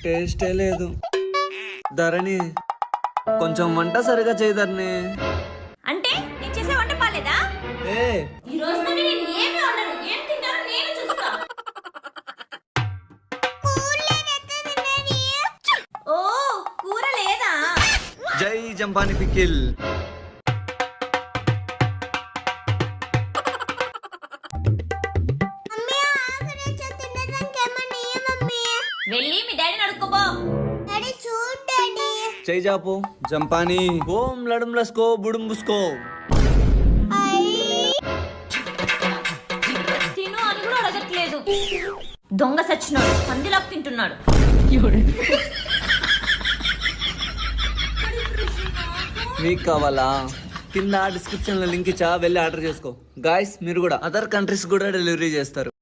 టేస్టే లేదు. ధరణి కొంచెం వంట సరిగా చేయదర్ని. అంటే నేను చేసే వంట బాలేదా? ఏ ఈ రోజు నుండి నేను ఏమీ వండను. ఏం తింటానో నేను చూస్తా. ఓ కూర లేదా? జై జంపాని పికిల్. వెళ్ళి మీ డాడీని అడుక్కోబో. జై జాపు జంపాని. ఓం లడుం లస్కో బుడుం బుస్కో. తిను అని కూడా అడగట్లేదు. దొంగ సచ్చినాడు, పందిలాక్ తింటున్నాడు. మీకు కావాలా? కింద డిస్క్రిప్షన్ లో లింక్ ఇచ్చా, వెళ్ళి ఆర్డర్ చేసుకో. గాయస్ మీరు కూడా అదర్ కంట్రీస్ కూడా డెలివరీ చేస్తారు.